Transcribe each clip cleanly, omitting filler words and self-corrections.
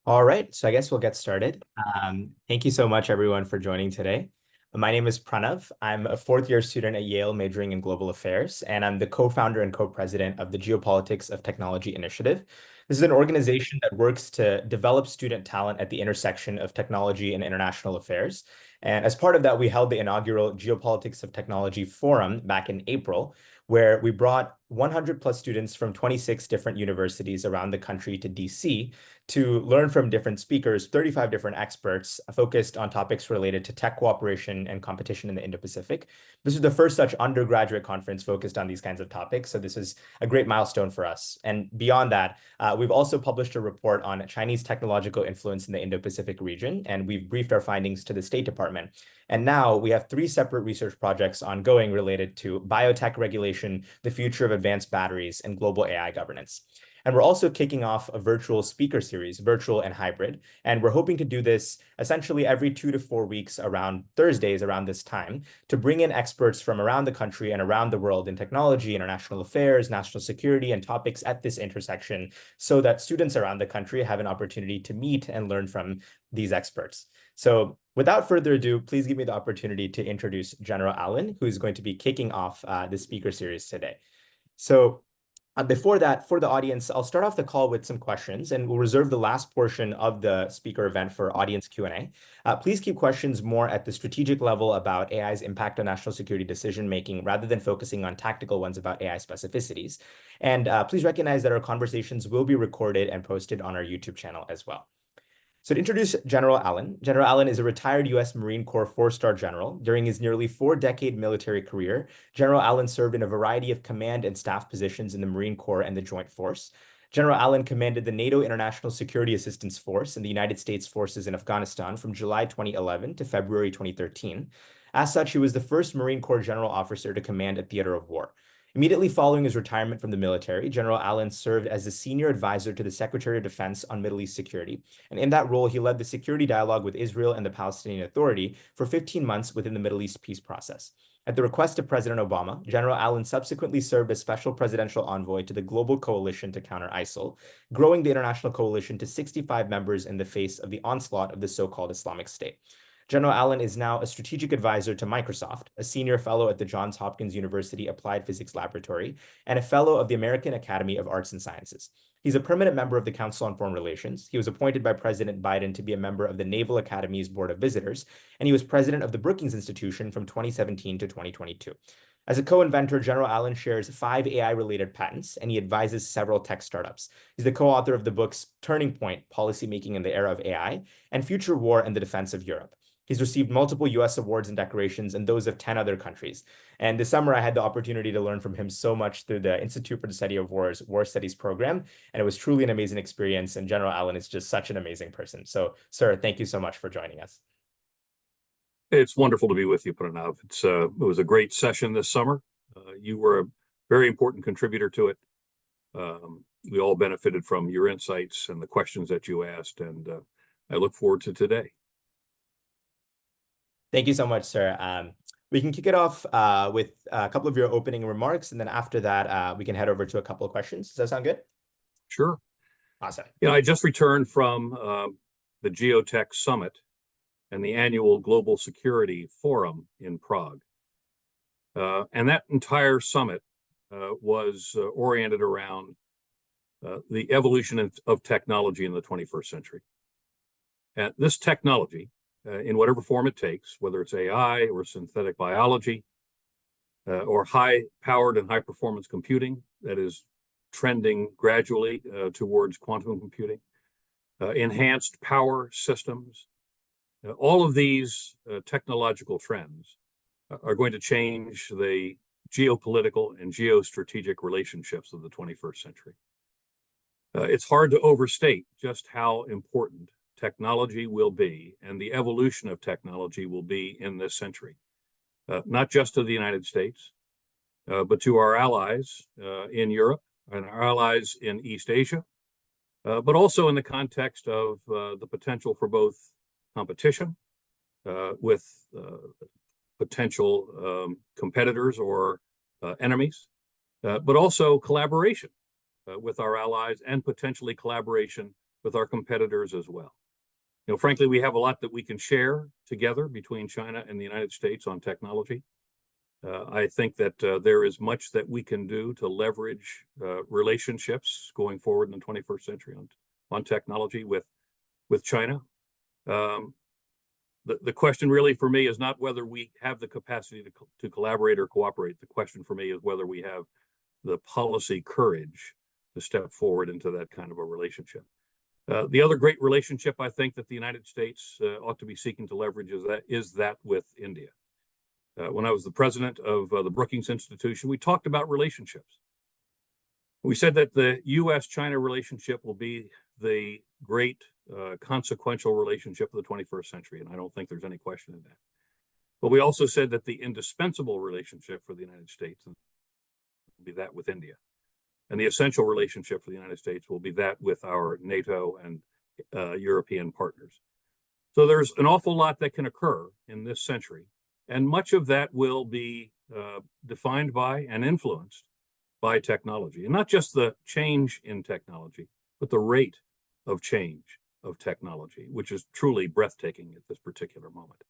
All right, so I guess we'll get started. Thank you so much, everyone, for joining today. My name is Pranav. I'm a fourth-year student at Yale majoring in global affairs, and I'm the co-founder and co-president of the Geopolitics of Technology Initiative. This is an organization that works to develop student talent at the intersection of technology and international affairs. And as part of that, we held the inaugural Geopolitics of Technology Forum back in April, where we brought 100 plus students from 26 different universities around the country to DC to learn from different speakers, 35 different experts focused on topics related to tech cooperation and competition in the Indo-Pacific. This is the first such undergraduate conference focused on these kinds of topics. So this is a great milestone for us. And beyond that, we've also published a report on Chinese technological influence in the Indo-Pacific region, and we've briefed our findings to the State Department. And now we have three separate research projects ongoing related to biotech regulation, the future of advanced batteries, and global AI governance. And we're also kicking off a virtual speaker series, virtual and hybrid. And we're hoping to do this essentially every 2 to 4 weeks around Thursdays around this time to bring in experts from around the country and around the world in technology, international affairs, national security, and topics at this intersection so that students around the country have an opportunity to meet and learn from these experts. So without further ado, please give me the opportunity to introduce General Allen, who is going to be kicking off the speaker series today. So before that, for the audience, I'll start off the call with some questions, and we'll reserve the last portion of the speaker event for audience Q&A. Please keep questions more at the strategic level about AI's impact on national security decision-making rather than focusing on tactical ones about AI specificities. And please recognize that our conversations will be recorded and posted on our YouTube channel as well. So to introduce General Allen is a retired U.S. Marine Corps four-star general. During his nearly four-decade military career, General Allen served in a variety of command and staff positions in the Marine Corps and the Joint Force. General Allen commanded the NATO International Security Assistance Force and the United States forces in Afghanistan from July 2011 to February 2013. As such, he was the first Marine Corps general officer to command a theater of war. Immediately following his retirement from the military, General Allen served as the senior advisor to the Secretary of Defense on Middle East security. And in that role, he led the security dialogue with Israel and the Palestinian Authority for 15 months within the Middle East peace process. At the request of President Obama, General Allen subsequently served as Special Presidential Envoy to the Global Coalition to Counter ISIL, growing the international coalition to 65 members in the face of the onslaught of the so-called Islamic State. General Allen is now a strategic advisor to Microsoft, a senior fellow at the Johns Hopkins University Applied Physics Laboratory, and a fellow of the American Academy of Arts and Sciences. He's a permanent member of the Council on Foreign Relations. He was appointed by President Biden to be a member of the Naval Academy's Board of Visitors, and he was president of the Brookings Institution from 2017 to 2022. As a co-inventor, General Allen shares 5 AI-related patents, and he advises several tech startups. He's the co-author of the books Turning Point, Policymaking in the Era of AI, and Future War and the Defense of Europe. He's received multiple US awards and decorations and those of 10 other countries. And this summer, I had the opportunity to learn from him so much through the Institute for the Study of War's War Studies program. And it was truly an amazing experience. And General Allen is just such an amazing person. So, sir, thank you so much for joining us. It's wonderful to be with you, Pranav. It was a great session this summer. You were a very important contributor to it. We all benefited from your insights and the questions that you asked, and I look forward to today. Thank you so much, sir. We can kick it off with a couple of your opening remarks, and then after that, we can head over to a couple of questions. Does that sound good? Sure. Awesome. I just returned from the GeoTech Summit and the annual Global Security Forum in Prague. And that entire summit was oriented around the evolution of technology in the 21st century. And this technology, in whatever form it takes, whether it's AI or synthetic biology, or high-powered and high-performance computing that is trending gradually towards quantum computing, enhanced power systems, all of these technological trends are going to change the geopolitical and geostrategic relationships of the 21st century. It's hard to overstate just how important technology will be and the evolution of technology will be in this century, not just to the United States, but to our allies in Europe and our allies in East Asia, but also in the context of the potential for both competition with potential competitors or enemies, but also collaboration with our allies and potentially collaboration with our competitors as well. Frankly, we have a lot that we can share together between China and the United States on technology. I think that there is much that we can do to leverage relationships going forward in the 21st century on technology with China. The question really for me is not whether we have the capacity to collaborate or cooperate. The question for me is whether we have the policy courage to step forward into that kind of a relationship. The other great relationship I think that the United States ought to be seeking to leverage is that with India. When I was the president of the Brookings Institution, we talked about relationships. We said that the U.S.-China relationship will be the great consequential relationship of the 21st century, and I don't think there's any question in that. But we also said that the indispensable relationship for the United States will be that with India. And the essential relationship for the United States will be that with our NATO and European partners. So there's an awful lot that can occur in this century, and much of that will be defined by and influenced by technology. And not just the change in technology, but the rate of change of technology, which is truly breathtaking at this particular moment.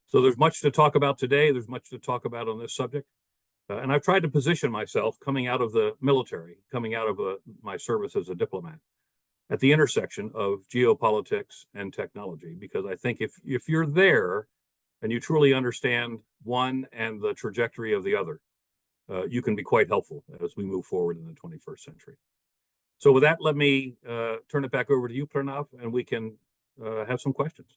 So there's much to talk about today. There's much to talk about on this subject. And I've tried to position myself coming out of the military, coming out of my service as a diplomat, at the intersection of geopolitics and technology, because I think if you're there and you truly understand one and the trajectory of the other, you can be quite helpful as we move forward in the 21st century. So with that, let me turn it back over to you, Pranav, and we can have some questions.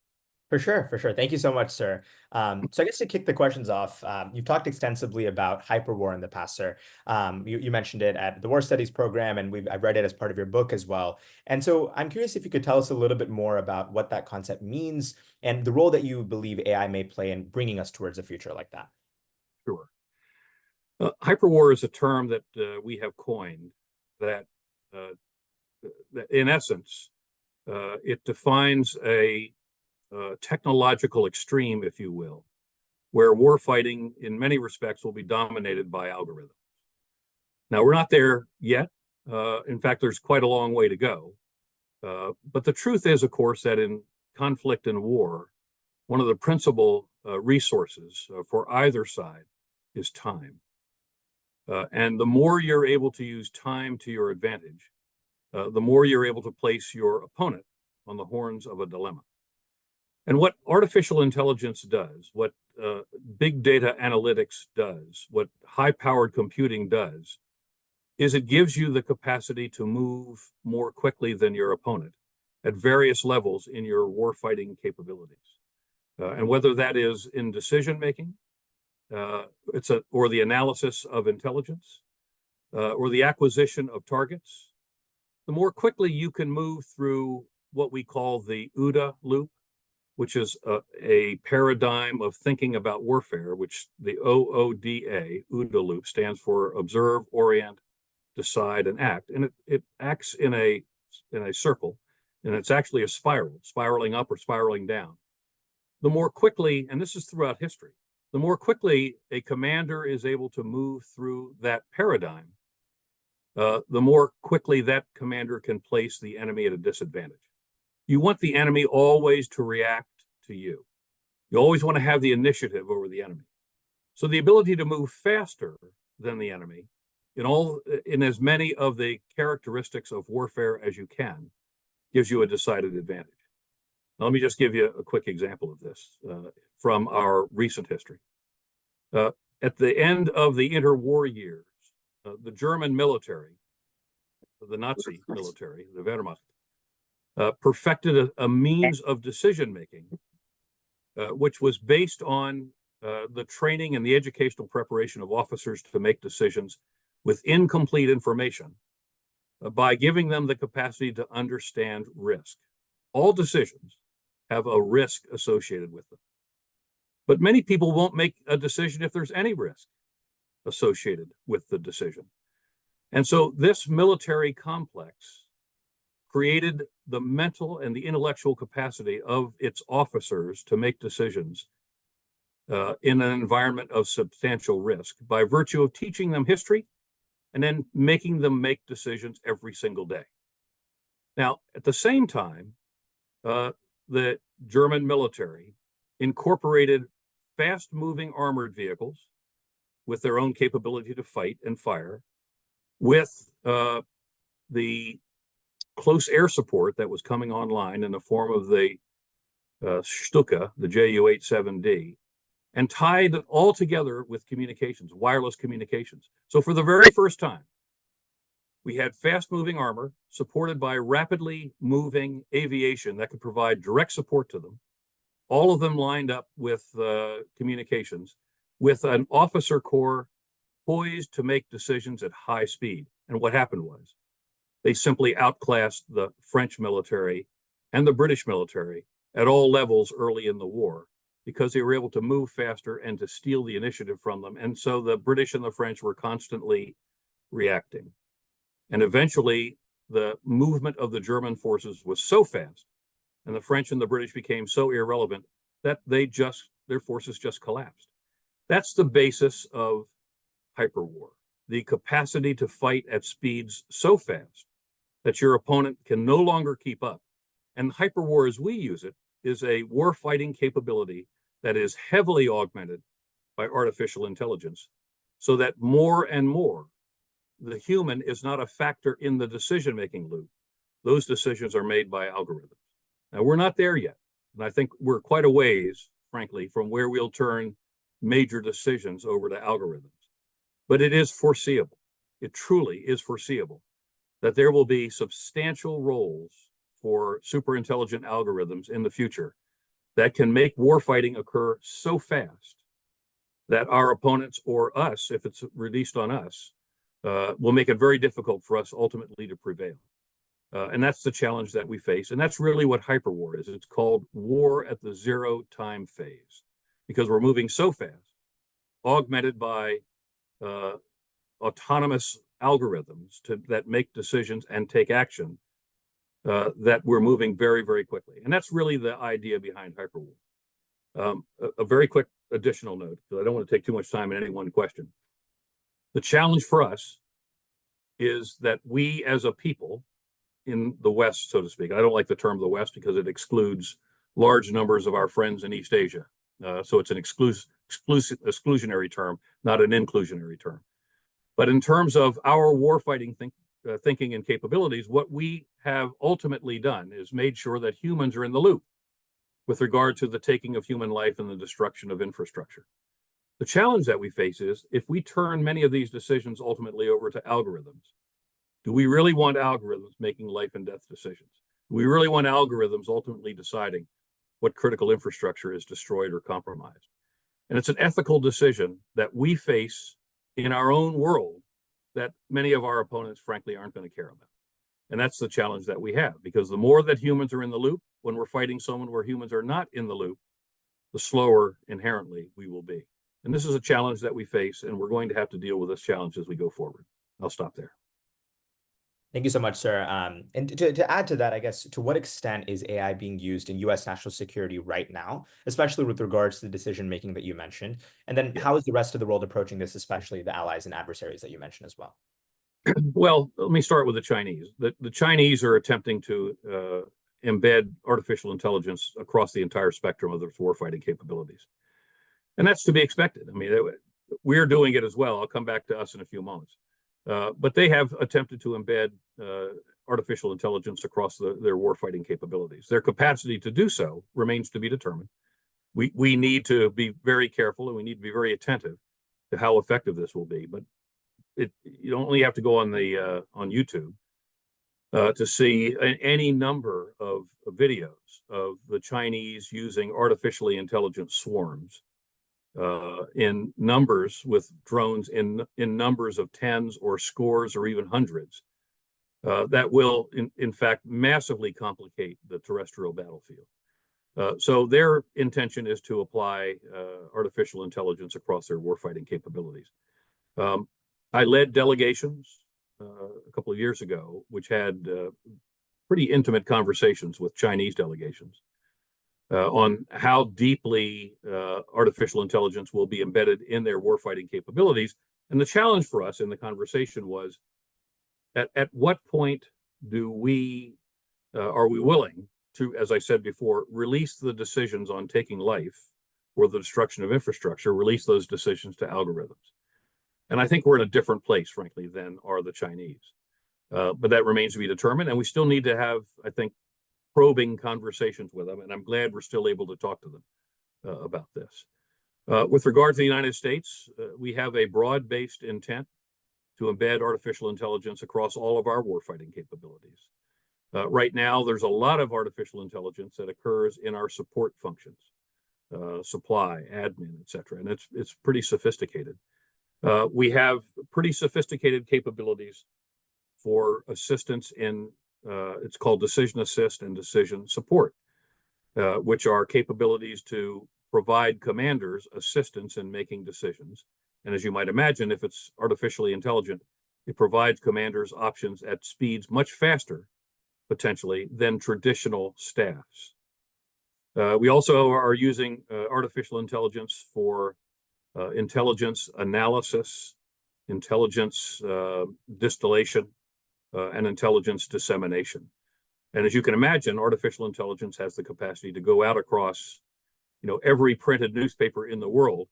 For sure, for sure. Thank you so much, sir. So I guess to kick the questions off, you've talked extensively about hyperwar in the past, sir. You mentioned it at the War Studies program, and I've read it as part of your book as well. And so I'm curious if you could tell us a little bit more about what that concept means and the role that you believe AI may play in bringing us towards a future like that. Sure. Hyperwar is a term that we have coined that in essence, it defines a technological extreme, if you will, where warfighting in many respects will be dominated by algorithms. Now, we're not there yet. In fact, there's quite a long way to go. But the truth is, of course, that in conflict and war, one of the principal resources for either side is time. And the more you're able to use time to your advantage, the more you're able to place your opponent on the horns of a dilemma. And what artificial intelligence does, what big data analytics does, what high-powered computing does, is it gives you the capacity to move more quickly than your opponent at various levels in your warfighting capabilities. And whether that is in decision-making, or the analysis of intelligence, or the acquisition of targets, the more quickly you can move through what we call the OODA loop, which is a paradigm of thinking about warfare, which the OODA, OODA loop, stands for observe, orient, decide, and act. And it acts in a circle, and it's actually a spiral, spiraling up or spiraling down. The more quickly, and this is throughout history, the more quickly a commander is able to move through that paradigm, the more quickly that commander can place the enemy at a disadvantage. You want the enemy always to react to you. You always want to have the initiative over the enemy. So the ability to move faster than the enemy in as many of the characteristics of warfare as you can gives you a decided advantage. Now, let me just give you a quick example of this from our recent history. At the end of the interwar years, the German military, the Nazi military, the Wehrmacht, perfected a means of decision-making, which was based on the training and the educational preparation of officers to make decisions with incomplete information by giving them the capacity to understand risk. All decisions have a risk associated with them. But many people won't make a decision if there's any risk associated with the decision. And so this military complex created the mental and the intellectual capacity of its officers to make decisions in an environment of substantial risk by virtue of teaching them history and then making them make decisions every single day. Now, at the same time, the German military incorporated fast-moving armored vehicles with their own capability to fight and fire, with the close air support that was coming online in the form of the Stuka, the Ju-87D, and tied it all together with communications, wireless communications. So for the very first time, we had fast-moving armor supported by rapidly moving aviation that could provide direct support to them, all of them lined up with communications, with an officer corps poised to make decisions at high speed. And what happened was they simply outclassed the French military and the British military at all levels early in the war, because they were able to move faster and to steal the initiative from them. And so the British and the French were constantly reacting. And eventually, the movement of the German forces was so fast, and the French and the British became so irrelevant, that their forces just collapsed. That's the basis of hyperwar, the capacity to fight at speeds so fast that your opponent can no longer keep up. And hyperwar, as we use it, is a war-fighting capability that is heavily augmented by artificial intelligence, so that more and more the human is not a factor in the decision-making loop. Those decisions are made by algorithms. Now, we're not there yet. And I think we're quite a ways, frankly, from where we'll turn major decisions over to algorithms. But it is foreseeable. It truly is foreseeable that there will be substantial roles for superintelligent algorithms in the future that can make warfighting occur so fast that our opponents, or us, if it's released on us, will make it very difficult for us ultimately to prevail. And that's the challenge that we face. And that's really what hyperwar is. It's called war at the zero time phase, because we're moving so fast, augmented by autonomous algorithms that make decisions and take action, that we're moving very, very quickly. And that's really the idea behind hyperwar. A very quick additional note, because I don't want to take too much time in any one question. The challenge for us is that we as a people in the West, so to speak, I don't like the term the West because it excludes large numbers of our friends in East Asia. So it's an exclusionary term, not an inclusionary term. But in terms of our warfighting thinking and capabilities, what we have ultimately done is made sure that humans are in the loop with regard to the taking of human life and the destruction of infrastructure. The challenge that we face is, if we turn many of these decisions ultimately over to algorithms, do we really want algorithms making life and death decisions? Do we really want algorithms ultimately deciding what critical infrastructure is destroyed or compromised? And it's an ethical decision that we face in our own world that many of our opponents, frankly, aren't going to care about. And that's the challenge that we have, because the more that humans are in the loop, when we're fighting someone where humans are not in the loop, the slower inherently we will be. And this is a challenge that we face, and we're going to have to deal with this challenge as we go forward. I'll stop there. Thank you so much, sir. And to add to that, I guess, to what extent is AI being used in U.S. national security right now, especially with regards to the decision making that you mentioned? And then how is the rest of the world approaching this, especially the allies and adversaries that you mentioned as well? Well, let me start with the Chinese. The Chinese are attempting to embed artificial intelligence across the entire spectrum of their warfighting capabilities. And that's to be expected. I mean, we're doing it as well. I'll come back to us in a few moments. But they have attempted to embed artificial intelligence across their warfighting capabilities. Their capacity to do so remains to be determined. We need to be very careful, and we need to be very attentive to how effective this will be. But you only have to go on YouTube to see any number of videos of the Chinese using artificially intelligent swarms in numbers, with drones in numbers of tens or scores or even hundreds, that will in fact massively complicate the terrestrial battlefield. So their intention is to apply artificial intelligence across their warfighting capabilities. I led delegations a couple of years ago, which had pretty intimate conversations with Chinese delegations on how deeply artificial intelligence will be embedded in their warfighting capabilities. And the challenge for us in the conversation was, at what point do we are we willing to, as I said before, release the decisions on taking life or the destruction of infrastructure, release those decisions to algorithms? And I think we're in a different place, frankly, than are the Chinese. But that remains to be determined. And we still need to have, I think, probing conversations with them. And I'm glad we're still able to talk to them about this. With regard to the United States, we have a broad-based intent to embed artificial intelligence across all of our warfighting capabilities. Right now, there's a lot of artificial intelligence that occurs in our support functions, supply, admin, et cetera, and it's pretty sophisticated. We have pretty sophisticated capabilities for assistance in, it's called decision assist and decision support, which are capabilities to provide commanders assistance in making decisions. And as you might imagine, if it's artificially intelligent, it provides commanders options at speeds much faster, potentially, than traditional staffs. We also are using artificial intelligence for intelligence analysis, intelligence distillation, and intelligence dissemination. And as you can imagine, artificial intelligence has the capacity to go out across, every printed newspaper in the world,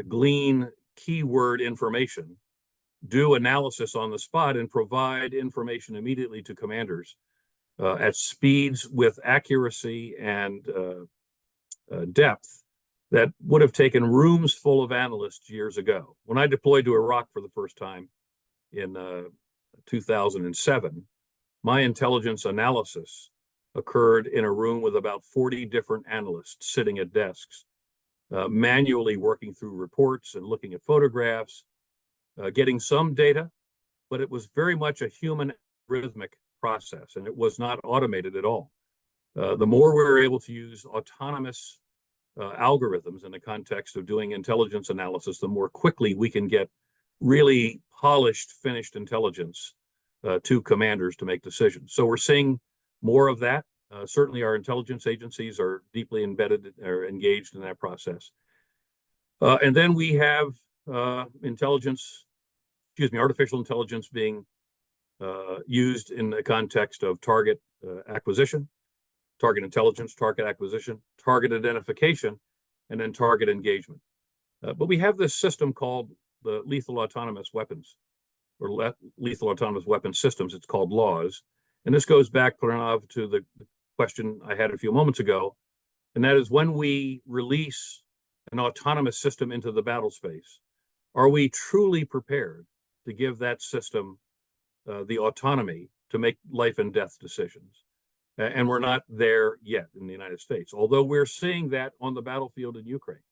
glean keyword information, do analysis on the spot, and provide information immediately to commanders at speeds with accuracy and depth that would have taken rooms full of analysts years ago. When I deployed to Iraq for the first time in 2007, my intelligence analysis occurred in a room with about 40 different analysts sitting at desks, manually working through reports and looking at photographs, getting some data, but it was very much a human rhythmic process, and it was not automated at all. The more we were able to use autonomous algorithms in the context of doing intelligence analysis, the more quickly we can get really polished, finished intelligence to commanders to make decisions. So we're seeing more of that. Certainly our intelligence agencies are deeply embedded or engaged in that process. And then we have artificial intelligence being used in the context of target acquisition, target intelligence, target acquisition, target identification, and then target engagement. But we have this system called the lethal autonomous weapons, or lethal autonomous weapon systems. It's called laws. And this goes back, Pranav, to the question I had a few moments ago. And that is, when we release an autonomous system into the battle space, are we truly prepared to give that system the autonomy to make life and death decisions? And we're not there yet in the United States, although we're seeing that on the battlefield in Ukraine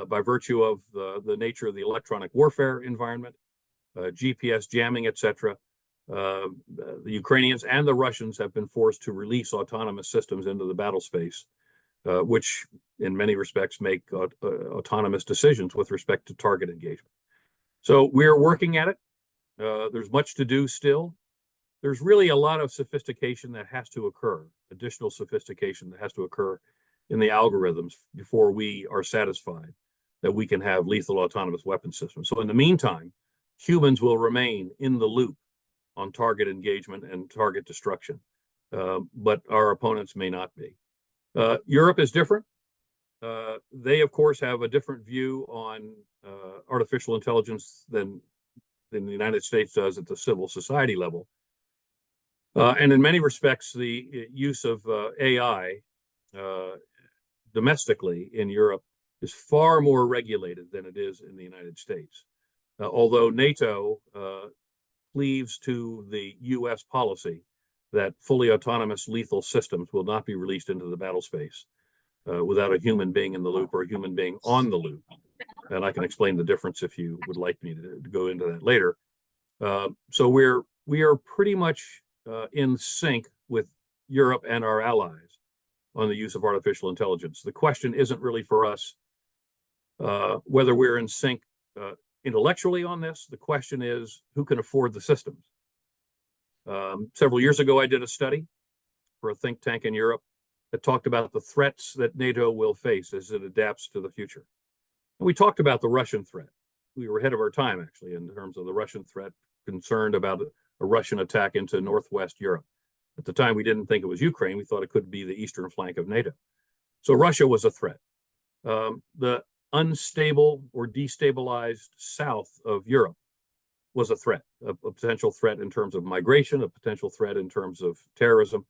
by virtue of the nature of the electronic warfare environment, GPS jamming, et cetera. The Ukrainians and the Russians have been forced to release autonomous systems into the battle space, which in many respects make autonomous decisions with respect to target engagement. So we're working at it. There's much to do still. There's really a lot of sophistication that has to occur, additional sophistication that has to occur in the algorithms before we are satisfied that we can have lethal autonomous weapon systems. So in the meantime, humans will remain in the loop on target engagement and target destruction, but our opponents may not be. Europe is different. They, of course, have a different view on artificial intelligence than the United States does at the civil society level. And in many respects, the use of AI domestically in Europe is far more regulated than it is in the United States. Although NATO cleaves to the US policy that fully autonomous lethal systems will not be released into the battle space without a human being in the loop or a human being on the loop. And I can explain the difference if you would like me to go into that later. So we are pretty much in sync with Europe and our allies on the use of artificial intelligence. The question isn't really for us whether we're in sync intellectually on this. The question is, who can afford the systems? Several years ago, I did a study for a think tank in Europe that talked about the threats that NATO will face as it adapts to the future. And we talked about the Russian threat. We were ahead of our time, actually, in terms of the Russian threat, concerned about a Russian attack into Northwest Europe. At the time, we didn't think it was Ukraine. We thought it could be the eastern flank of NATO. So Russia was a threat. The unstable or destabilized south of Europe was a threat, a potential threat in terms of migration, a potential threat in terms of terrorism.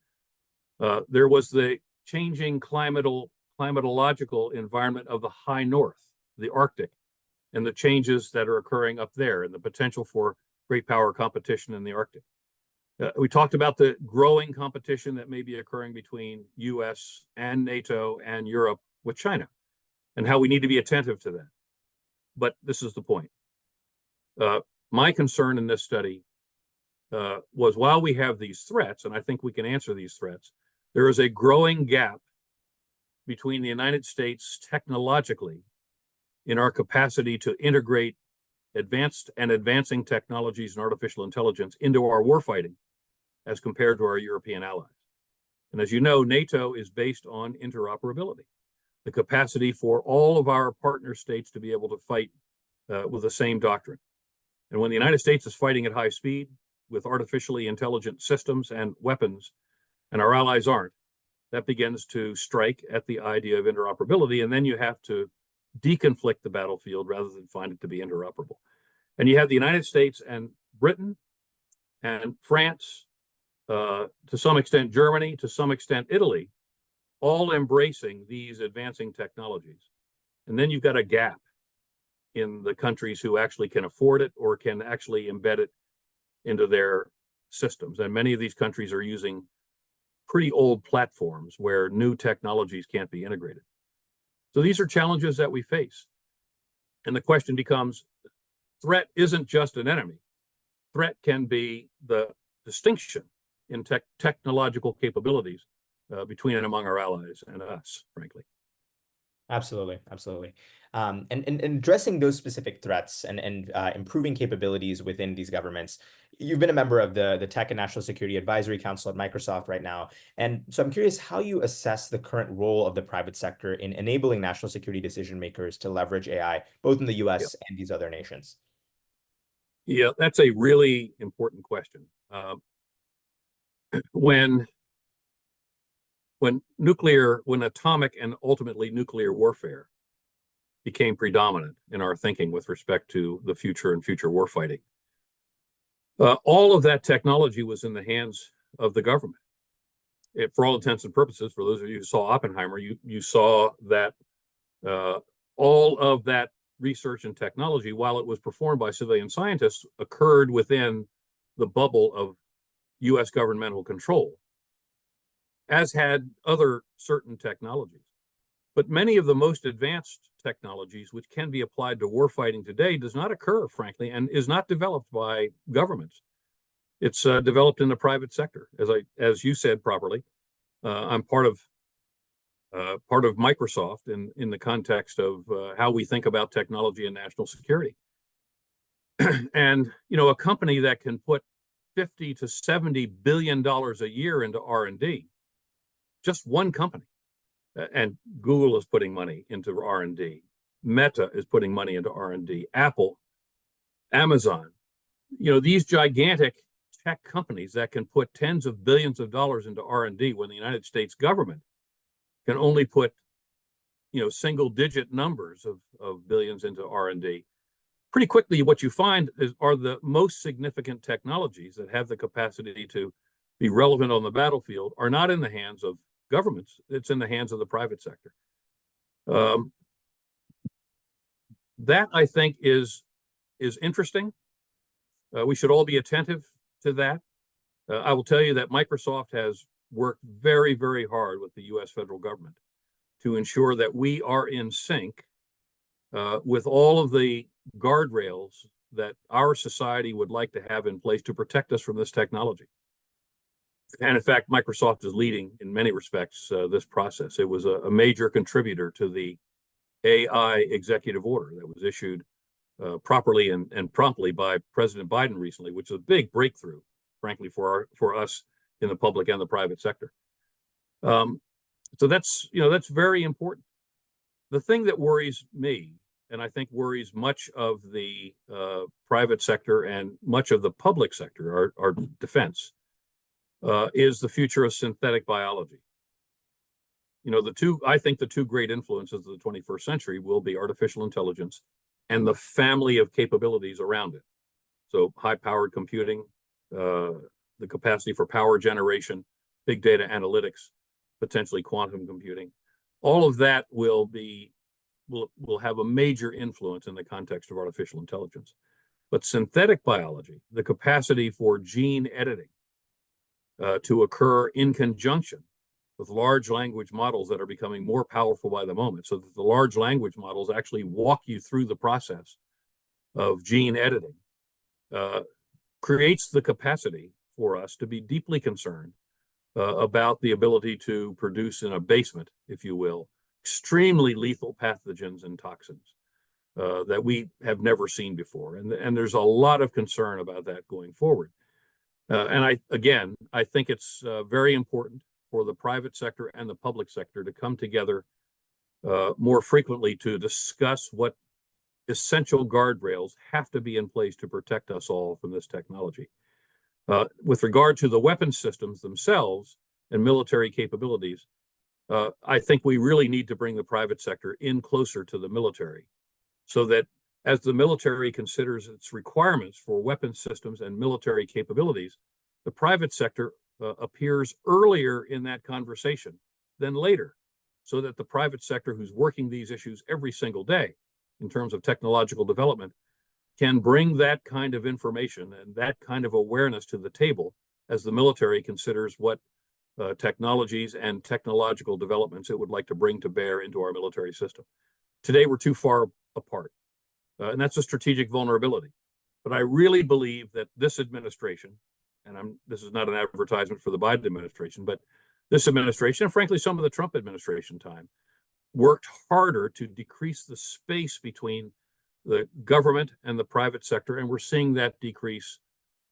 There was the changing climatological environment of the high north, the Arctic, and the changes that are occurring up there, and the potential for great power competition in the Arctic. We talked about the growing competition that may be occurring between US and NATO and Europe with China, and how we need to be attentive to that. But this is the point. My concern in this study was, while we have these threats, and I think we can answer these threats, there is a growing gap between the United States technologically in our capacity to integrate advanced and advancing technologies and artificial intelligence into our warfighting as compared to our European allies. And as you know, NATO is based on interoperability, the capacity for all of our partner states to be able to fight with the same doctrine. And when the United States is fighting at high speed with artificially intelligent systems and weapons, and our allies aren't, that begins to strike at the idea of interoperability. And then you have to deconflict the battlefield rather than find it to be interoperable. And you have the United States and Britain and France, to some extent Germany, to some extent Italy, all embracing these advancing technologies. And then you've got a gap in the countries who actually can afford it or can actually embed it into their systems. And many of these countries are using pretty old platforms where new technologies can't be integrated. So these are challenges that we face. And the question becomes, threat isn't just an enemy. Threat can be the distinction in technological capabilities between and among our allies and us, frankly. Absolutely, absolutely. And addressing those specific threats and improving capabilities within these governments, you've been a member of the Tech and National Security Advisory Council at Microsoft right now. And so I'm curious how you assess the current role of the private sector in enabling national security decision makers to leverage AI, both in the US and these other nations. Yeah, that's a really important question. When atomic and ultimately nuclear warfare became predominant in our thinking with respect to the future and future warfighting, all of that technology was in the hands of the government. For all intents and purposes, for those of you who saw Oppenheimer, you saw that all of that research and technology, while it was performed by civilian scientists, occurred within the bubble of US governmental control, as had other certain technologies. But many of the most advanced technologies which can be applied to warfighting today does not occur, frankly, and is not developed by governments. It's developed in the private sector. As you said properly, I'm part of Microsoft in the context of how we think about technology and national security. And a company that can put $50 to $70 billion a year into R&D, just one company, and Google is putting money into R&D, Meta is putting money into R&D, Apple, Amazon, these gigantic tech companies that can put tens of billions of dollars into R&D, when the United States government can only put single digit numbers of billions into R&D. Pretty quickly, what you find are the most significant technologies that have the capacity to be relevant on the battlefield are not in the hands of governments. It's in the hands of the private sector. That, I think, is interesting. We should all be attentive to that. I will tell you that Microsoft has worked very, very hard with the US federal government to ensure that we are in sync with all of the guardrails that our society would like to have in place to protect us from this technology. And in fact, Microsoft is leading in many respects this process. It was a major contributor to the AI executive order that was issued properly and promptly by President Biden recently, which is a big breakthrough, frankly, for us in the public and the private sector. So that's very important. The thing that worries me, and I think worries much of the private sector and much of the public sector, our defense, is the future of synthetic biology. You know, I think the two great influences of the 21st century will be artificial intelligence and the family of capabilities around it. So high-powered computing, the capacity for power generation, big data analytics, potentially quantum computing. All of that will have a major influence in the context of artificial intelligence. But synthetic biology, the capacity for gene editing to occur in conjunction with large language models that are becoming more powerful by the moment, so that the large language models actually walk you through the process of gene editing, creates the capacity for us to be deeply concerned about the ability to produce in a basement, if you will, extremely lethal pathogens and toxins that we have never seen before. And there's a lot of concern about that going forward. And I think it's very important for the private sector and the public sector to come together more frequently to discuss what essential guardrails have to be in place to protect us all from this technology. With regard to the weapon systems themselves and military capabilities, I think we really need to bring the private sector in closer to the military, so that as the military considers its requirements for weapon systems and military capabilities, the private sector appears earlier in that conversation than later, so that the private sector, who's working these issues every single day in terms of technological development, can bring that kind of information and that kind of awareness to the table as the military considers what technologies and technological developments it would like to bring to bear into our military system. Today, we're too far apart, and that's a strategic vulnerability. But I really believe that this administration, and this is not an advertisement for the Biden administration, but this administration, and frankly, some of the Trump administration time, worked harder to decrease the space between the government and the private sector, and we're seeing that decrease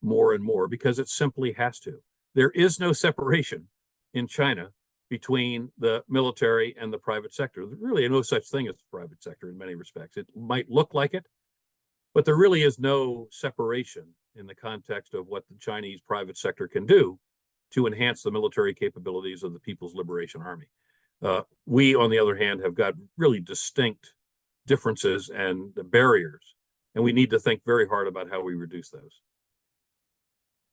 more and more because it simply has to. There is no separation in China between the military and the private sector. There's really no such thing as the private sector in many respects. It might look like it, but there really is no separation in the context of what the Chinese private sector can do to enhance the military capabilities of the People's Liberation Army. We, on the other hand, have got really distinct differences and barriers, and we need to think very hard about how we reduce those.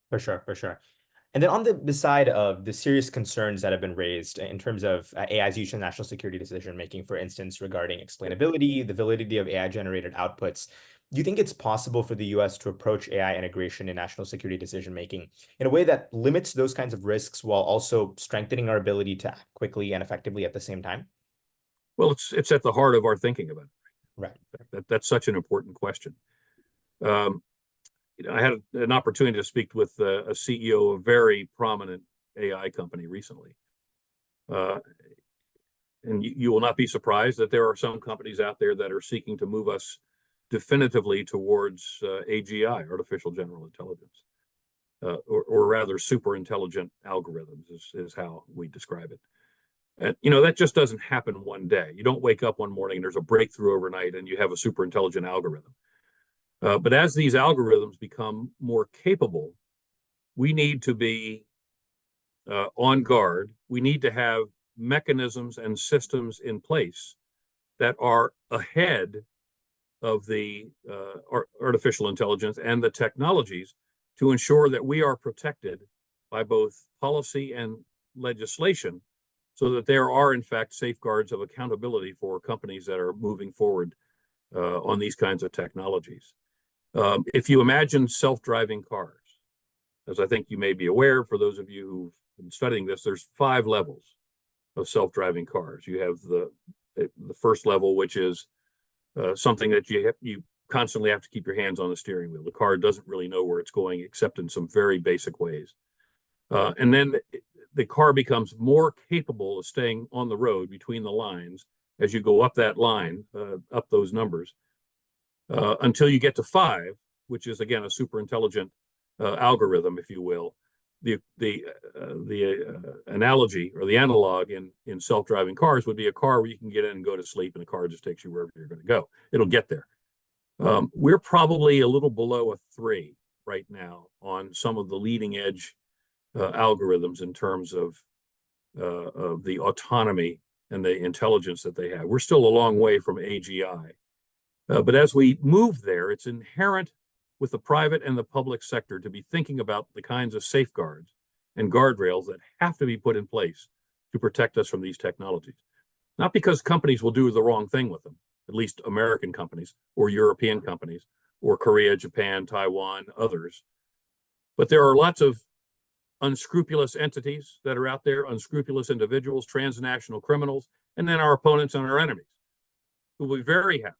For sure, for sure. And then on the side of the serious concerns that have been raised in terms of AI's use in national security decision making, for instance, regarding explainability, the validity of AI generated outputs, do you think it's possible for the US to approach AI integration in national security decision making in a way that limits those kinds of risks while also strengthening our ability to act quickly and effectively at the same time? Well, it's at the heart of our thinking about it. Right. That's such an important question. I had an opportunity to speak with a CEO of a very prominent AI company recently. And you will not be surprised that there are some companies out there that are seeking to move us definitively towards AGI, artificial general intelligence, or rather super intelligent algorithms is how we describe it. And, that just doesn't happen one day. You don't wake up one morning and there's a breakthrough overnight and you have a super intelligent algorithm. But as these algorithms become more capable, we need to be on guard. We need to have mechanisms and systems in place that are ahead of the artificial intelligence and the technologies to ensure that we are protected by both policy and legislation, so that there are, in fact, safeguards of accountability for companies that are moving forward on these kinds of technologies. If you imagine self-driving cars, as I think you may be aware, for those of you who've been studying this, there's 5 levels of self-driving cars. You have the first level, which is something that you constantly have to keep your hands on the steering wheel. The car doesn't really know where it's going except in some very basic ways. And then the car becomes more capable of staying on the road between the lines as you go up that line, up those numbers, until you get to 5, which is, again, a super intelligent algorithm, if you will. The analogy or the analog in self-driving cars would be a car where you can get in and go to sleep, and the car just takes you wherever you're going to go. It'll get there. We're probably a little below a 3 right now on some of the leading edge algorithms in terms of the autonomy and the intelligence that they have. We're still a long way from AGI. But as we move there, it's inherent with the private and the public sector to be thinking about the kinds of safeguards and guardrails that have to be put in place to protect us from these technologies. Not because companies will do the wrong thing with them, at least American companies or European companies or Korea, Japan, Taiwan, others, but there are lots of unscrupulous entities that are out there, unscrupulous individuals, transnational criminals, and then our opponents and our enemies who will be very happy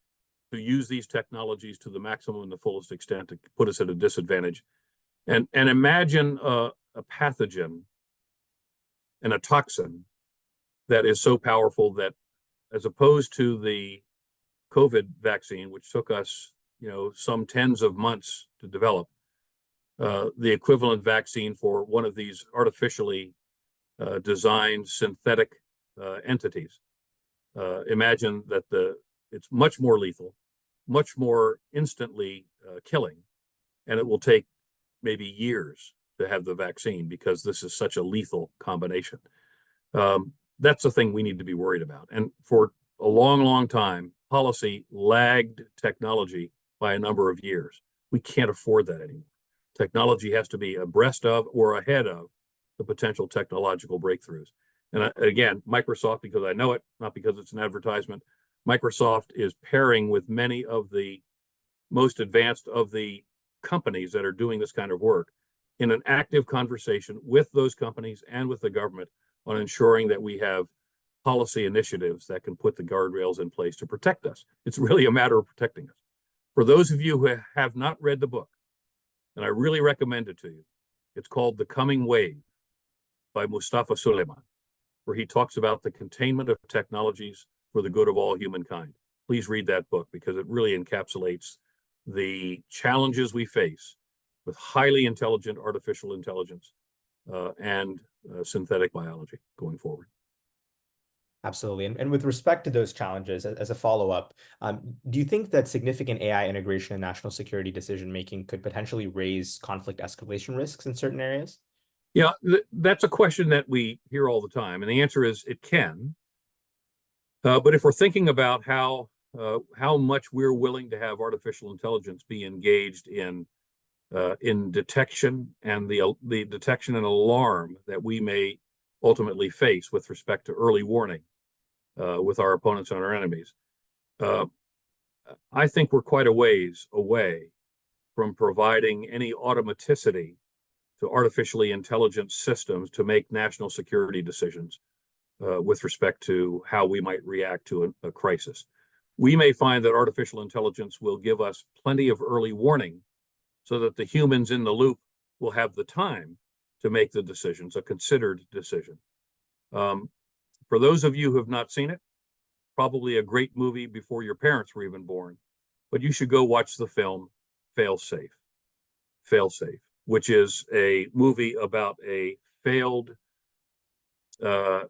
to use these technologies to the maximum and the fullest extent to put us at a disadvantage. And imagine a pathogen and a toxin that is so powerful that, as opposed to the COVID vaccine, which took us, some tens of months to develop, the equivalent vaccine for one of these artificially designed synthetic entities. Imagine that it's much more lethal, much more instantly killing, and it will take maybe years to have the vaccine because this is such a lethal combination. That's the thing we need to be worried about. And for a long, long time, policy lagged technology by a number of years. We can't afford that anymore. Technology has to be abreast of or ahead of the potential technological breakthroughs. And again, Microsoft, because I know it, not because it's an advertisement, Microsoft is pairing with many of the most advanced of the companies that are doing this kind of work in an active conversation with those companies and with the government on ensuring that we have policy initiatives that can put the guardrails in place to protect us. It's really a matter of protecting us. For those of you who have not read the book, and I really recommend it to you, it's called The Coming Wave by Mustafa Suleyman, where he talks about the containment of technologies for the good of all humankind. Please read that book because it really encapsulates the challenges we face with highly intelligent artificial intelligence and synthetic biology going forward. Absolutely. And with respect to those challenges, as a follow-up, do you think that significant AI integration in national security decision-making could potentially raise conflict escalation risks in certain areas? Yeah, that's a question that we hear all the time. And the answer is it can. But if we're thinking about how much we're willing to have artificial intelligence be engaged in detection and the detection and alarm that we may ultimately face with respect to early warning with our opponents and our enemies, I think we're quite a ways away from providing any automaticity to artificially intelligent systems to make national security decisions with respect to how we might react to a crisis. We may find that artificial intelligence will give us plenty of early warning so that the humans in the loop will have the time to make the decisions, a considered decision. For those of you who have not seen it, probably a great movie before your parents were even born, but you should go watch the film Failsafe, which is a movie about a failed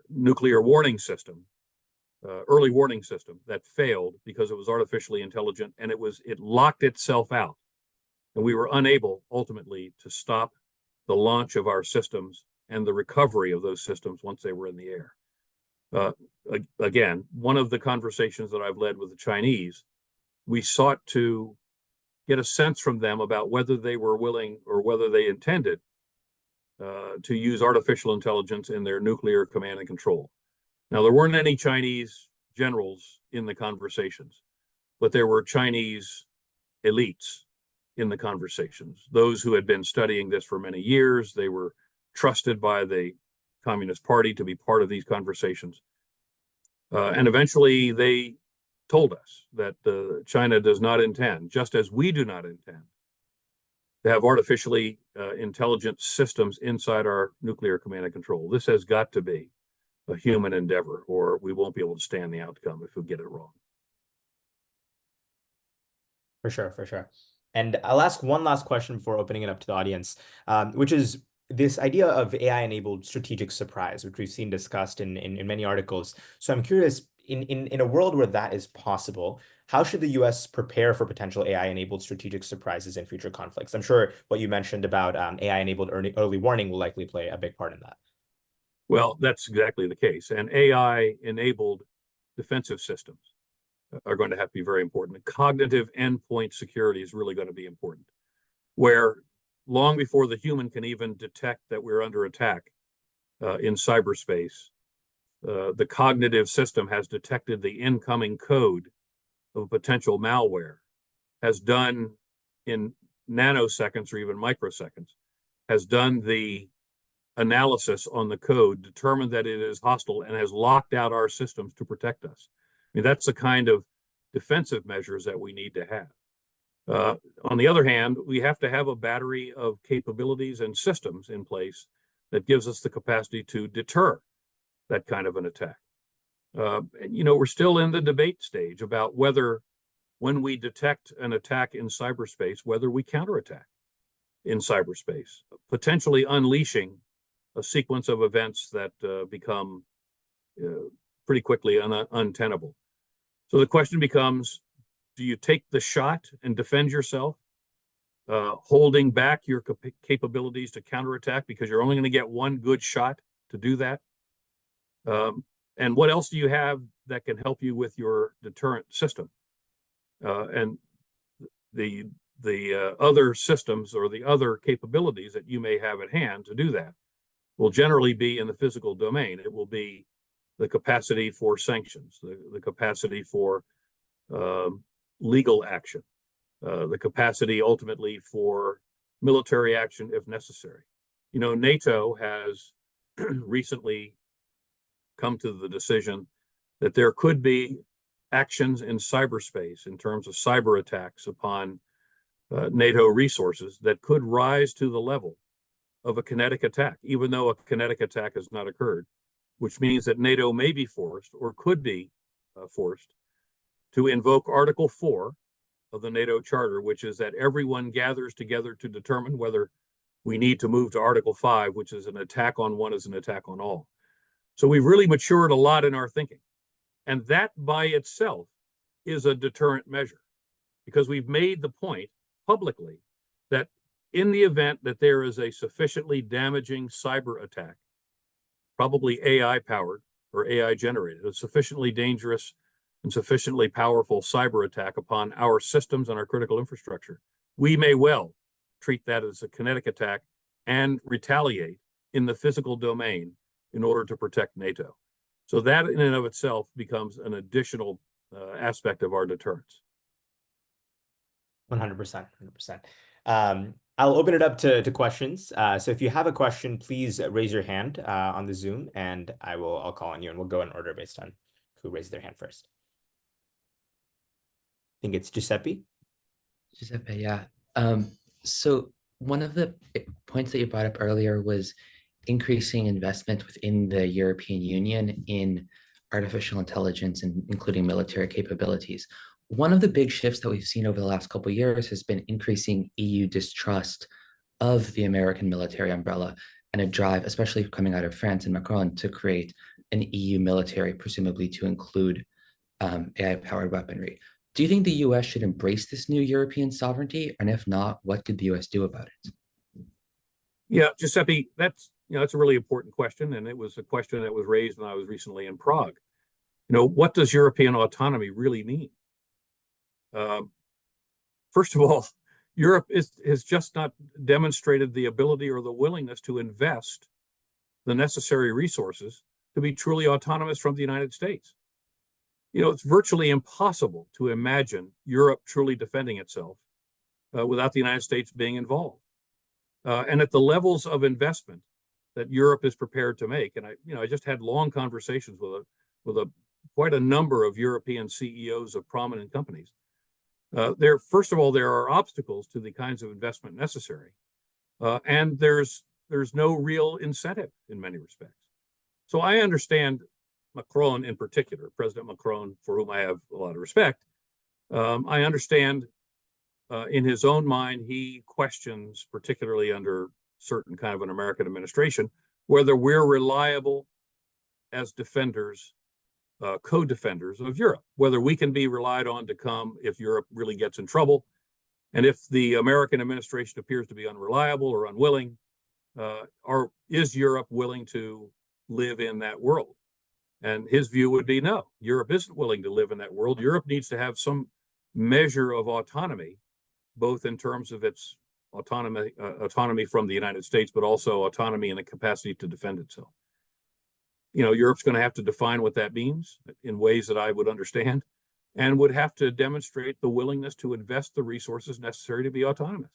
nuclear warning system, early warning system that failed because it was artificially intelligent and it locked itself out. And we were unable ultimately to stop the launch of our systems and the recovery of those systems once they were in the air. Again, one of the conversations that I've led with the Chinese, we sought to get a sense from them about whether they were willing or whether they intended to use artificial intelligence in their nuclear command and control. Now, there weren't any Chinese generals in the conversations, but there were Chinese elites in the conversations. Those who had been studying this for many years, they were trusted by the Communist Party to be part of these conversations. And eventually they told us that China does not intend, just as we do not intend, to have artificially intelligent systems inside our nuclear command and control. This has got to be a human endeavor, or we won't be able to stand the outcome if we get it wrong. For sure, for sure. And I'll ask one last question before opening it up to the audience, which is this idea of AI-enabled strategic surprise, which we've seen discussed in many articles. So I'm curious, in a world where that is possible, how should the US prepare for potential AI-enabled strategic surprises in future conflicts? I'm sure what you mentioned about AI-enabled early warning will likely play a big part in that. Well, that's exactly the case. And AI-enabled defensive systems are going to have to be very important. Cognitive endpoint security is really going to be important, where long before the human can even detect that we're under attack in cyberspace, the cognitive system has detected the incoming code of potential malware, has done in nanoseconds or even microseconds, has done the analysis on the code, determined that it is hostile, and has locked out our systems to protect us. I mean, that's the kind of defensive measures that we need to have. On the other hand, we have to have a battery of capabilities and systems in place that gives us the capacity to deter that kind of an attack. We're still in the debate stage about whether, when we detect an attack in cyberspace, whether we counterattack in cyberspace, potentially unleashing a sequence of events that become pretty quickly untenable. So the question becomes, do you take the shot and defend yourself, holding back your capabilities to counterattack because you're only going to get one good shot to do that? And what else do you have that can help you with your deterrent system? And the other systems or the other capabilities that you may have at hand to do that will generally be in the physical domain. It will be the capacity for sanctions, the capacity for legal action, the capacity ultimately for military action if necessary. NATO has recently come to the decision that there could be actions in cyberspace in terms of cyber attacks upon NATO resources that could rise to the level of a kinetic attack, even though a kinetic attack has not occurred, which means that NATO may be forced or could be forced to invoke Article 4 of the NATO Charter, which is that everyone gathers together to determine whether we need to move to Article 5, which is an attack on one is an attack on all. So we've really matured a lot in our thinking. And that by itself is a deterrent measure, because we've made the point publicly that in the event that there is a sufficiently damaging cyber attack, probably AI powered or AI generated, a sufficiently dangerous and sufficiently powerful cyber attack upon our systems and our critical infrastructure, we may well treat that as a kinetic attack and retaliate in the physical domain in order to protect NATO. So that in and of itself becomes an additional aspect of our deterrence. 100%, 100%. I'll open it up to questions. So if you have a question, please raise your hand on the Zoom, and I'll call on you, and we'll go in order based on who raised their hand first. I think it's Giuseppe. Giuseppe, yeah. So one of the points that you brought up earlier was increasing investment within the European Union in artificial intelligence and including military capabilities. One of the big shifts that we've seen over the last couple of years has been increasing EU distrust of the American military umbrella and a drive, especially coming out of France and Macron, to create an EU military, presumably to include AI-powered weaponry. Do you think the US should embrace this new European sovereignty? And if not, what could the US do about it? Yeah, Giuseppe, that's a really important question. And it was a question that was raised when I was recently in Prague. What does European autonomy really mean? First of all, Europe has just not demonstrated the ability or the willingness to invest the necessary resources to be truly autonomous from the United States. It's virtually impossible to imagine Europe truly defending itself without the United States being involved. And at the levels of investment that Europe is prepared to make, and I just had long conversations with quite a number of European CEOs of prominent companies. First of all, there are obstacles to the kinds of investment necessary, and there's no real incentive in many respects. So I understand Macron in particular, President Macron, for whom I have a lot of respect. I understand in his own mind, he questions, particularly under certain kind of an American administration, whether we're reliable as defenders co-defenders of Europe, whether we can be relied on to come if Europe really gets in trouble. And if the American administration appears to be unreliable or unwilling, is Europe willing to live in that world? And his view would be no, Europe isn't willing to live in that world. Europe needs to have some measure of autonomy, both in terms of its autonomy from the United States, but also autonomy and the capacity to defend itself. Europe's going to have to define what that means in ways that I would understand, and would have to demonstrate the willingness to invest the resources necessary to be autonomous.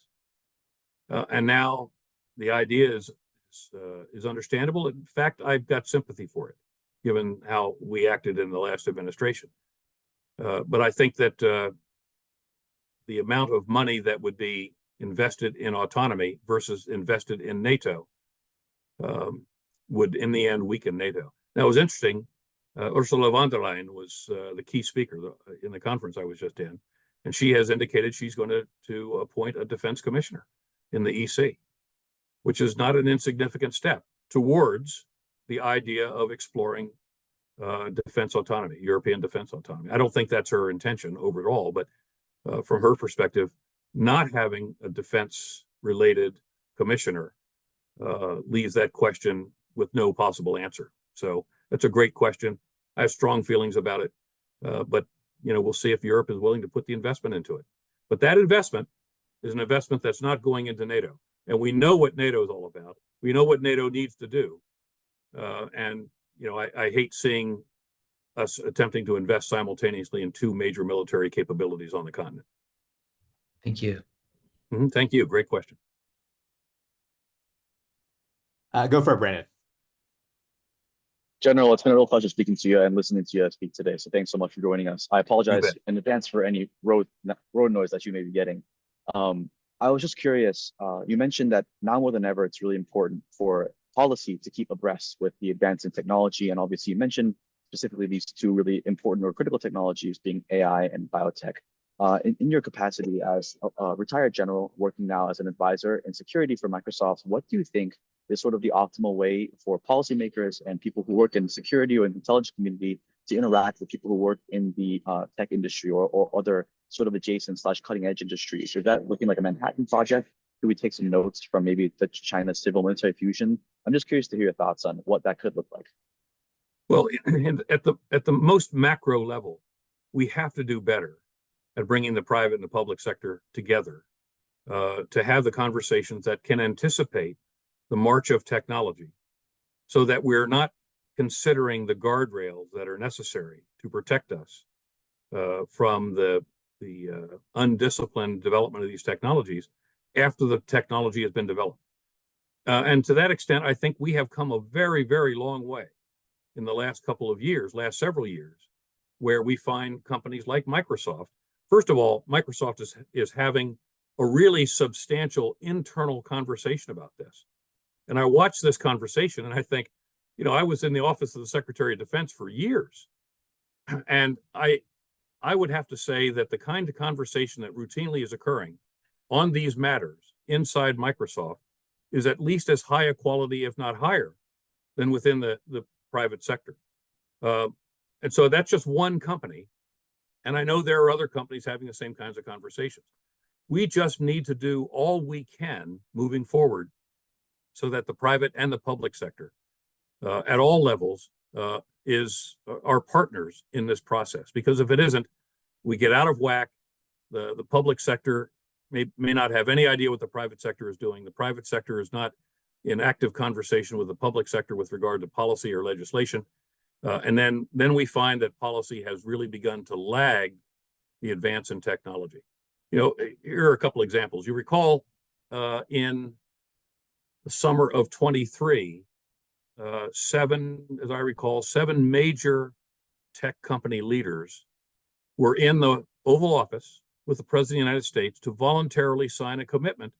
And now the idea is understandable. In fact, I've got sympathy for it, given how we acted in the last administration. But I think that the amount of money that would be invested in autonomy versus invested in NATO would, in the end, weaken NATO. Now, it was interesting. Ursula von der Leyen was the key speaker in the conference I was just in, and she has indicated she's going to appoint a defense commissioner in the EC, which is not an insignificant step towards the idea of exploring defense autonomy, European defense autonomy. I don't think that's her intention overall, but from her perspective, not having a defense-related commissioner leaves that question with no possible answer. So that's a great question. I have strong feelings about it, but we'll see if Europe is willing to put the investment into it. But that investment is an investment that's not going into NATO, and we know what NATO is all about. We know what NATO needs to do, and I hate seeing us attempting to invest simultaneously in two major military capabilities on the continent. Thank you. Thank you. Great question. Go for it, Brandon. General, it's been a real pleasure speaking to you and listening to you speak today. So thanks so much for joining us. I apologize in advance for any road noise that you may be getting. I was just curious, you mentioned that now more than ever, it's really important for policy to keep abreast with the advance in technology. And obviously you mentioned specifically these two really important or critical technologies being AI and biotech. In your capacity as a retired general working now as an advisor in security for Microsoft, what do you think is sort of the optimal way for policymakers and people who work in security or in the intelligence community to interact with people who work in the tech industry or other sort of adjacent / cutting edge industries? Is that looking like a Manhattan Project? Do we take some notes from maybe the China civil military fusion? I'm just curious to hear your thoughts on what that could look like. Well, at the most macro level, we have to do better at bringing the private and the public sector together to have the conversations that can anticipate the march of technology, so that we're not considering the guardrails that are necessary to protect us from the undisciplined development of these technologies after the technology has been developed. And to that extent, I think we have come a very, very long way in the last several years, where we find companies like Microsoft. First of all, Microsoft is having a really substantial internal conversation about this. And I watched this conversation and I think, I was in the office of the Secretary of Defense for years. And I would have to say that the kind of conversation that routinely is occurring on these matters inside Microsoft is at least as high a quality, if not higher, than within the private sector. And so that's just one company. And I know there are other companies having the same kinds of conversations. We just need to do all we can moving forward so that the private and the public sector at all levels are partners in this process. Because if it isn't, we get out of whack. The public sector may not have any idea what the private sector is doing. The private sector is not in active conversation with the public sector with regard to policy or legislation. And then we find that policy has really begun to lag the advance in technology. Here are a couple examples. You recall in the summer of 23, seven major tech company leaders were in the Oval Office with the President of the United States to voluntarily sign a commitment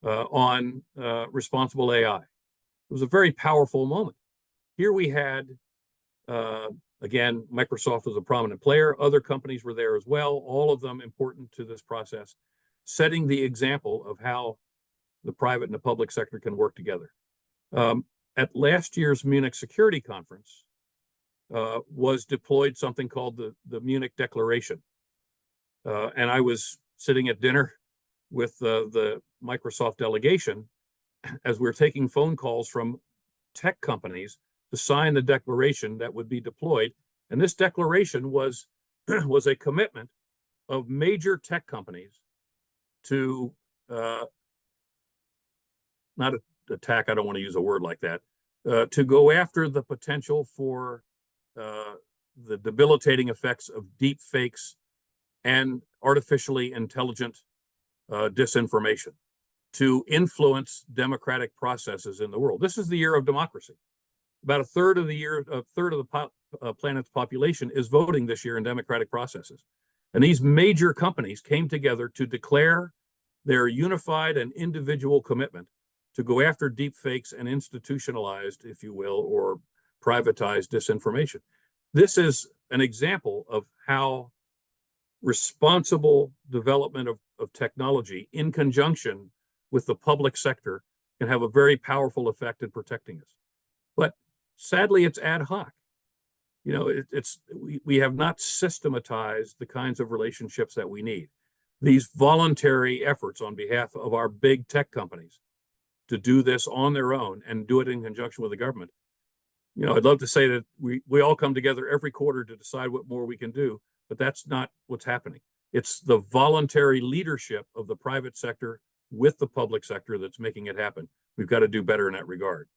on responsible AI. It was a very powerful moment. Here we had, again, Microsoft was a prominent player. Other companies were there as well, all of them important to this process, setting the example of how the private and the public sector can work together. At last year's Munich Security Conference, was deployed something called the Munich Declaration. And I was sitting at dinner with the Microsoft delegation as we were taking phone calls from tech companies to sign the declaration that would be deployed. And this declaration was, was a commitment of major tech companies to not attack, I don't want to use a word like that, to go after the potential for the debilitating effects of deep fakes and artificially intelligent disinformation to influence democratic processes in the world. This is the year of democracy. About a third of the planet's population is voting this year in democratic processes. And these major companies came together to declare their unified and individual commitment to go after deep fakes and institutionalized, if you will, or privatized disinformation. This is an example of how responsible development of technology in conjunction with the public sector can have a very powerful effect in protecting us. But sadly, it's ad hoc. You know, we have not systematized the kinds of relationships that we need. These voluntary efforts on behalf of our big tech companies to do this on their own and do it in conjunction with the government. You know, I'd love to say that we all come together every quarter to decide what more we can do, but that's not what's happening. It's the voluntary leadership of the private sector with the public sector that's making it happen. We've got to do better in that regard.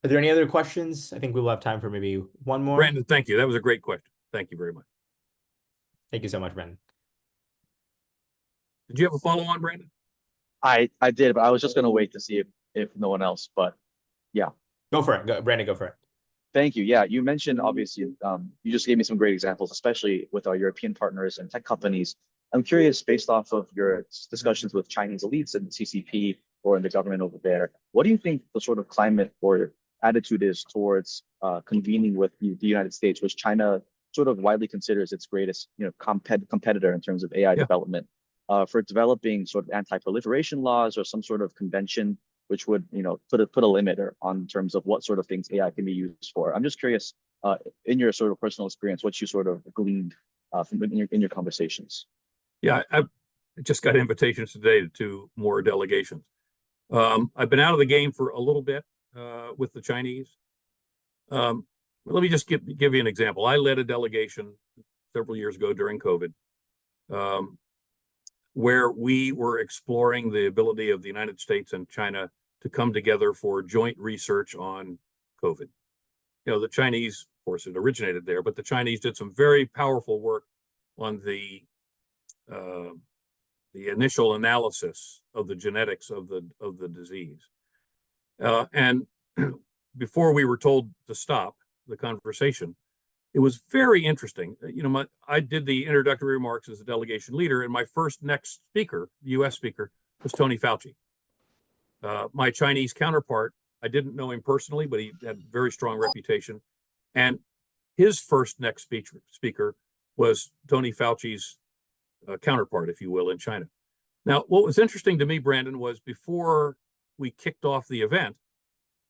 Are there any other questions? I think we will have time for maybe one more. Brandon, thank you. That was a great question. Thank you very much. Thank you so much, Brandon. Did you have a follow-on, Brandon? I did, but I was just going to wait to see if no one else, but yeah. Go for it. Brandon, go for it. Thank you. Yeah, you mentioned, obviously, you just gave me some great examples, especially with our European partners and tech companies. I'm curious, based off of your discussions with Chinese elites and CCP or in the government over there, what do you think the sort of climate or attitude is towards convening with the United States, which China sort of widely considers its greatest, competitor in terms of AI development, for developing sort of anti-proliferation laws or some sort of convention which would, put a limiter on terms of what sort of things AI can be used for. I'm just curious, in your sort of personal experience, what you sort of gleaned from in your conversations. Yeah, I just got invitations today to more delegations. I've been out of the game for a little bit with the Chinese. Let me just give you an example. I led a delegation several years ago during COVID, where we were exploring the ability of the United States and China to come together for joint research on COVID. You know, the Chinese, of course, it originated there, but the Chinese did some very powerful work on the initial analysis of the genetics of the disease. And before we were told to stop the conversation, it was very interesting. I did the introductory remarks as a delegation leader, and my next speaker, the U.S. speaker, was Tony Fauci. My Chinese counterpart, I didn't know him personally, but he had a very strong reputation. And his next speaker was Tony Fauci's counterpart, if you will, in China. Now, what was interesting to me, Brandon, was before we kicked off the event,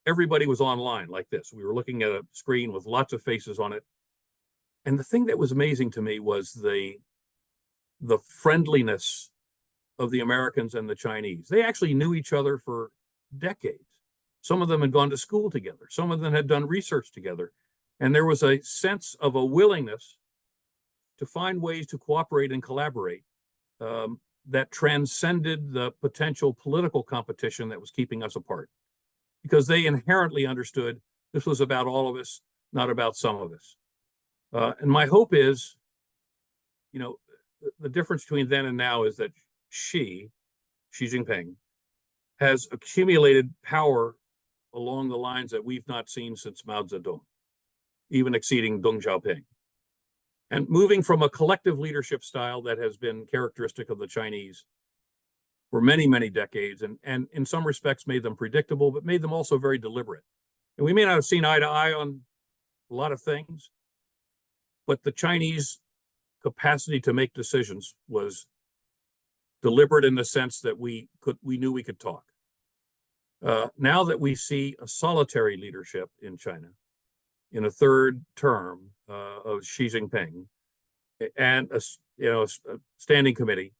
everybody was online like this. We were looking at a screen with lots of faces on it. And the thing that was amazing to me was the friendliness of the Americans and the Chinese. They actually knew each other for decades. Some of them had gone to school together. Some of them had done research together. And there was a sense of a willingness to find ways to cooperate and collaborate that transcended the potential political competition that was keeping us apart. Because they inherently understood this was about all of us, not about some of us. And my hope is, the difference between then and now is that Xi Jinping, has accumulated power along the lines that we've not seen since Mao Zedong, even exceeding Deng Xiaoping. And moving from a collective leadership style that has been characteristic of the Chinese for many, many decades, and in some respects made them predictable, but made them also very deliberate. And we may not have seen eye to eye on a lot of things, but the Chinese capacity to make decisions was deliberate in the sense that we knew we could talk. Now that we see a solitary leadership in China in a third term of Xi Jinping, and a standing committee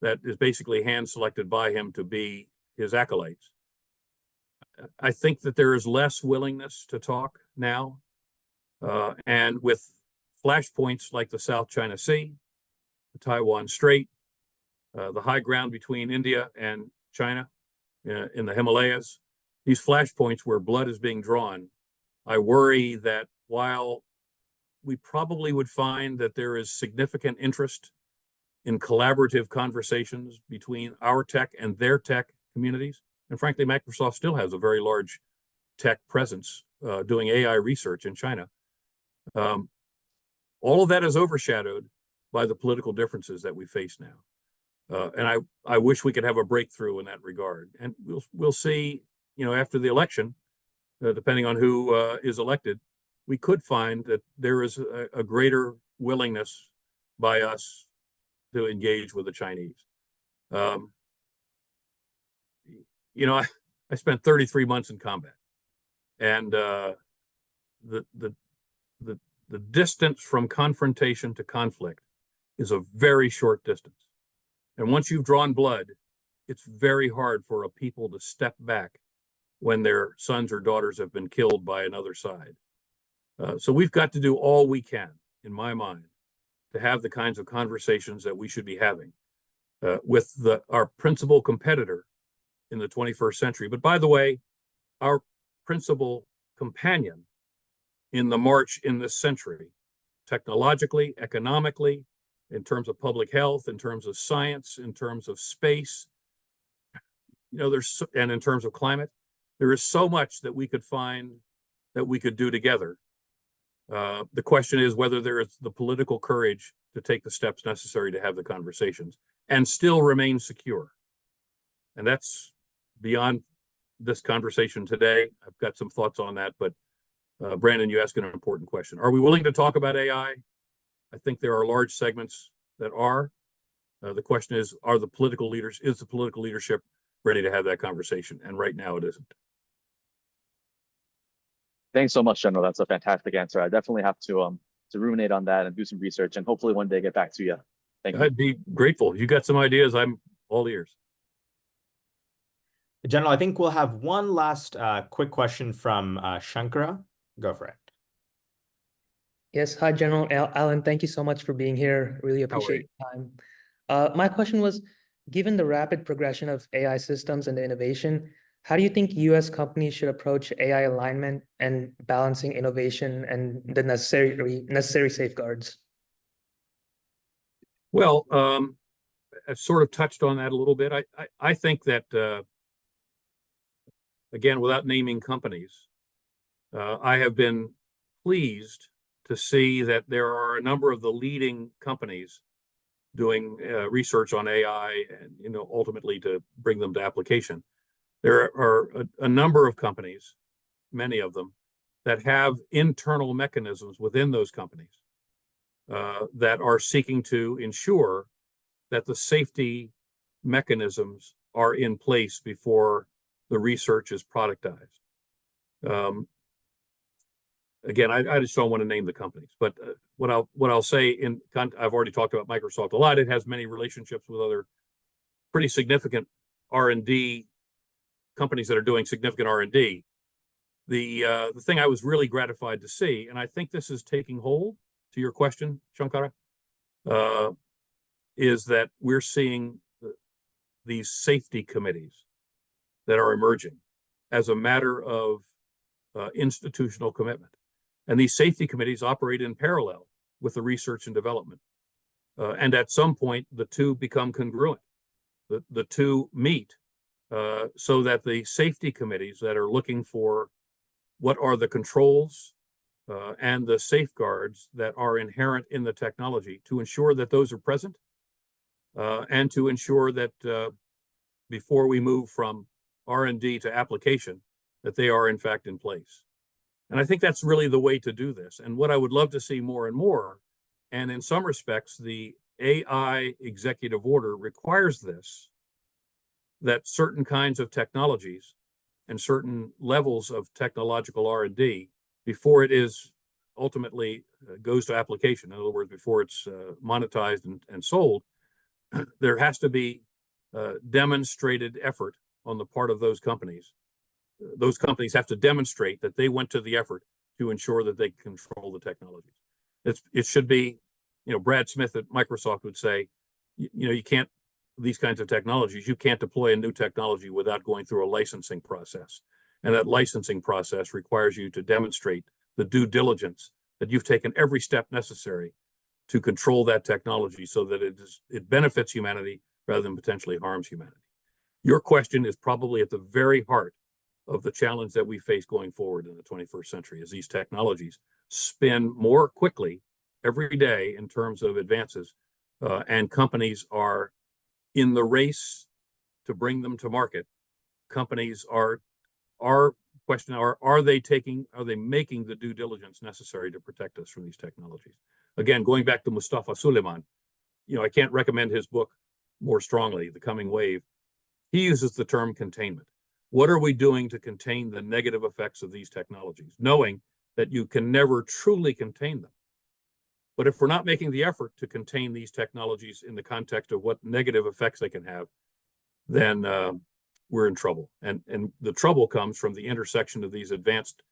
that is basically hand selected by him to be his acolytes, I think that there is less willingness to talk now, and with flashpoints like the South China Sea, the Taiwan Strait, the high ground between India and China in the Himalayas, these flashpoints where blood is being drawn, I worry that while we probably would find that there is significant interest in collaborative conversations between our tech and their tech communities, and frankly, Microsoft still has a very large tech presence doing AI research in China. All of that is overshadowed by the political differences that we face now. And I wish we could have a breakthrough in that regard. And we'll see, after the election, depending on who is elected, we could find that there is a greater willingness by us to engage with the Chinese. I spent 33 months in combat, and the distance from confrontation to conflict is a very short distance. And once you've drawn blood, it's very hard for a people to step back when their sons or daughters have been killed by another side. So we've got to do all we can, in my mind, to have the kinds of conversations that we should be having with our principal competitor in the 21st century. But by the way, our principal companion in the march in this century, technologically, economically, in terms of public health, in terms of science, in terms of space, and in terms of climate, there is so much that we could find that we could do together. The question is whether there is the political courage to take the steps necessary to have the conversations and still remain secure. And that's beyond this conversation today. I've got some thoughts on that, but Brandon, you asked an important question. Are we willing to talk about AI? I think there are large segments that are. The question is, is the political leadership ready to have that conversation? And right now it isn't. Thanks so much, General. That's a fantastic answer. I definitely have to ruminate on that and do some research, and hopefully one day get back to you. Thank you. I'd be grateful. You got some ideas, I'm all ears. General, I think we'll have one last quick question from Shankara. Go for it. Yes, hi, General Allen. Thank you so much for being here. Really appreciate your time. My question was, given the rapid progression of AI systems and the innovation, how do you think U.S. companies should approach AI alignment and balancing innovation and the necessary safeguards? Well, I've sort of touched on that a little bit. I think that, again, without naming companies, I have been pleased to see that there are a number of the leading companies doing research on AI and, ultimately to bring them to application. There are a number of companies, many of them, that have internal mechanisms within those companies that are seeking to ensure that the safety mechanisms are in place before the research is productized. Again, I just don't want to name the companies, but what I'll say I've already talked about Microsoft a lot. It has many relationships with other pretty significant R&D companies that are doing significant R&D. The thing I was really gratified to see, and I think this is taking hold, to your question, Shankara, is that we're seeing these safety committees that are emerging as a matter of institutional commitment. And these safety committees operate in parallel with the research and development. And at some point, the two become congruent. The two meet so that the safety committees that are looking for what are the controls and the safeguards that are inherent in the technology, to ensure that those are present and to ensure that before we move from R&D to application, that they are in fact in place. And I think that's really the way to do this. And what I would love to see more and more, and in some respects, the AI executive order requires this, that certain kinds of technologies and certain levels of technological R&D before it is ultimately goes to application. In other words, before it's monetized and sold, there has to be demonstrated effort on the part of those companies. Those companies have to demonstrate that they went to the effort to ensure that they control the technologies. It should be, Brad Smith at Microsoft would say, you can't, these kinds of technologies, you can't deploy a new technology without going through a licensing process. And that licensing process requires you to demonstrate the due diligence that you've taken every step necessary to control that technology so that it benefits humanity rather than potentially harms humanity. Your question is probably at the very heart of the challenge that we face going forward in the 21st century, as these technologies spin more quickly every day in terms of advances, and companies are in the race to bring them to market. Companies are they making the due diligence necessary to protect us from these technologies? Again, going back to Mustafa Suleiman, I can't recommend his book more strongly, The Coming Wave. He uses the term containment. What are we doing to contain the negative effects of these technologies, knowing that you can never truly contain them? But if we're not making the effort to contain these technologies in the context of what negative effects they can have, then we're in trouble. And the trouble comes from the intersection of these advanced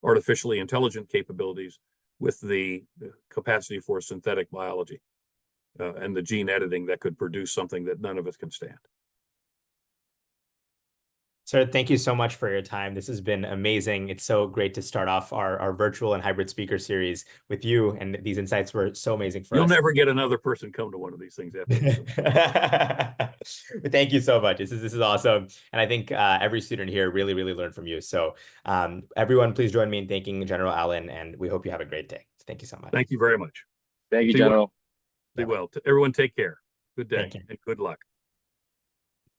artificially intelligent capabilities with the capacity for synthetic biology and the gene editing that could produce something that none of us can stand. Sir, thank you so much for your time. This has been amazing. It's so great to start off our virtual and hybrid speaker series with you, and these insights were so amazing for us. You'll never get another person come to one of these things after this. Thank you so much. This is awesome. And I think every student here really, really learned from you. So everyone, please join me in thanking General Allen, and we hope you have a great day. Thank you so much. Thank you very much. Thank you, General. Be well. Everyone take care. Good day Thank you. and good luck.